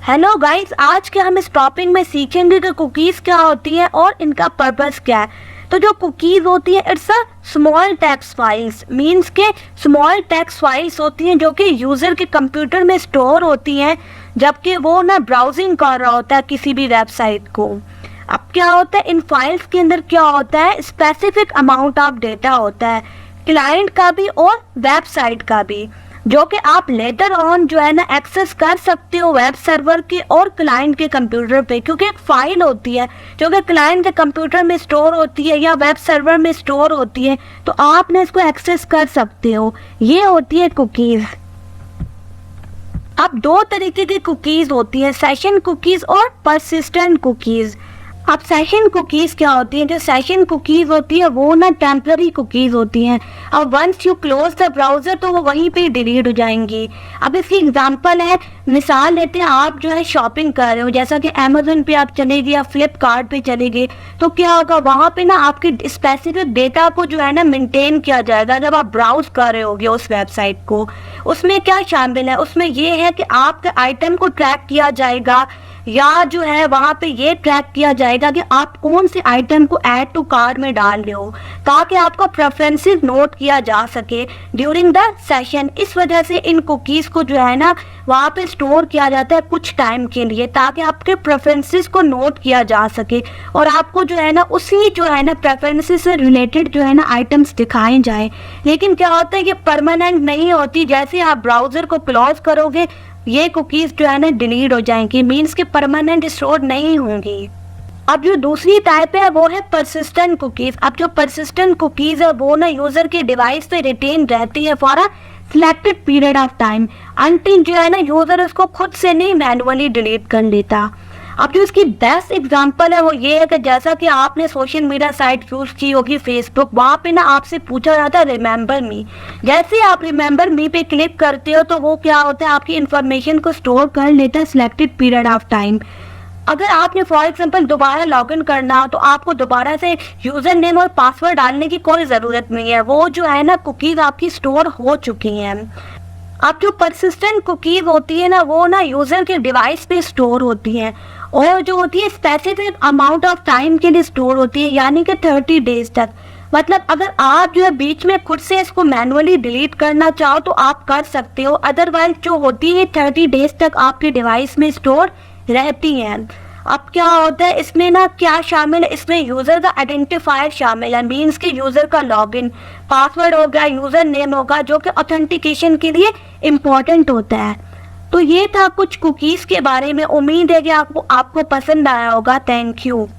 Hello guys, आज के हम इस टॉपिक में सीखेंगे कि कुकीज़ क्या होती हैं और इनका पर्पस क्या है। तो जो कुकीज़ होती है it's a small text files, means के स्मॉल टेक्स्ट फाइल्स होती हैं जो कि यूज़र के कंप्यूटर में स्टोर होती हैं जबकि वो ना ब्राउजिंग कर रहा होता है किसी भी वेबसाइट को। अब क्या होता है, इन फाइल्स के अंदर क्या होता है, स्पेसिफिक अमाउंट ऑफ डेटा होता है, क्लाइंट का भी और वेबसाइट का भी, जो कि आप लेटर ऑन जो है ना एक्सेस कर सकते हो वेब सर्वर के और क्लाइंट के कंप्यूटर पे, क्योंकि एक फाइल होती है जो कि क्लाइंट के कंप्यूटर में स्टोर होती है या वेब सर्वर में स्टोर होती है, तो आपने इसको एक्सेस कर सकते हो। ये होती है कुकीज़। अब दो तरीके की कुकीज़ होती है, सेशन कुकीज़ और परसिस्टेंट कुकीज़। अब सेशन कुकीज़ क्या होती है, जो सेशन कुकीज़ होती है वो ना टेम्पररी कुकीज़ होती हैं। अब once you close the browser तो वो वहीं पे डिलीट हो जाएंगी। अब इसकी एग्जांपल है, मिसाल लेते हैं, आप जो है शॉपिंग कर रहे हो, जैसा कि अमेज़न पे आप चले गए या फ्लिपकार्ट पे चले गए, तो क्या होगा वहाँ पे ना आपके स्पेसिफिक डेटा को जो है ना मेंटेन किया जाएगा जब आप ब्राउज कर रहे होगे उस वेबसाइट को। उसमें क्या शामिल है, उसमें ये है कि आपके आइटम को ट्रैक किया जाएगा या जो है वहाँ पे ये ट्रैक किया जाएगा कि आप कौन से आइटम को ऐड टू कार्ट में डाल रहे हो, ताकि आपका प्रेफरेंसेस नोट किया जा सके ड्यूरिंग द सेशन। इस वजह से इन कुकीज़ को जो है ना वहाँ पे स्टोर किया जाता है कुछ टाइम के लिए, ताकि आपके प्रेफरेंसेस को नोट किया जा सके और आपको जो है ना उसी जो है ना प्रेफरेंसेस से रिलेटेड जो है ना आइटम्स दिखाए जाए। लेकिन क्या होता है, ये परमानेंट नहीं होती। जैसे आप ब्राउज़र को क्लोज करोगे ये कुकीज़ जो है ना डिलीट हो जाएंगी, मीन्स के परमानेंट स्टोर नहीं होंगी। अब जो दूसरी टाइप है वो है परसिस्टेंट कुकीज़। अब जो परसिस्टेंट कुकीज़ है वो ना यूज़र के डिवाइस पे रिटेन रहती है for a selected period of time, until जो है ना यूज़र उसको खुद से नहीं मैनुअली डिलीट कर लेता। अब जो इसकी बेस्ट एग्जांपल है वो ये है कि जैसा कि आपने सोशल मीडिया साइट यूज़ की होगी फेसबुक, वहाँ पे ना आपसे पूछा जाता है रिमेंबर मी। जैसे आप रिमेंबर मी पे क्लिक करते हो तो वो क्या होता है, आपकी इन्फॉर्मेशन को स्टोर कर लेता है सिलेक्टेड पीरियड ऑफ टाइम। अगर आपने फॉर एग्जांपल दोबारा लॉगिन करना हो तो आपको दोबारा से यूज़र नेम और पासवर्ड डालने की कोई ज़रूरत नहीं है, वो जो है ना कुकीज़ आपकी स्टोर हो चुकी हैं। अब जो परसिस्टेंट कुकीज़ होती है ना वो ना यूज़र के डिवाइस पे स्टोर होती हैं और जो होती है स्पेसिफिक अमाउंट ऑफ टाइम के लिए स्टोर होती है, यानी कि 30 डेज तक। मतलब अगर आप जो है बीच में खुद से इसको मैनुअली डिलीट करना चाहो तो आप कर सकते हो, अदरवाइज जो होती है 30 डेज तक आपके डिवाइस में स्टोर रहती हैं। अब क्या होता है इसमें ना, क्या शामिल है इसमें, यूज़र का आइडेंटिफायर शामिल है, मीन्स कि यूज़र का लॉगिन, पासवर्ड होगा, यूज़र नेम होगा, जो कि ऑथेंटिकेशन के लिए इम्पॉर्टेंट होता है। तो ये था कुछ कुकीज़ के बारे में। उम्मीद है कि आपको पसंद आया होगा। Thank you.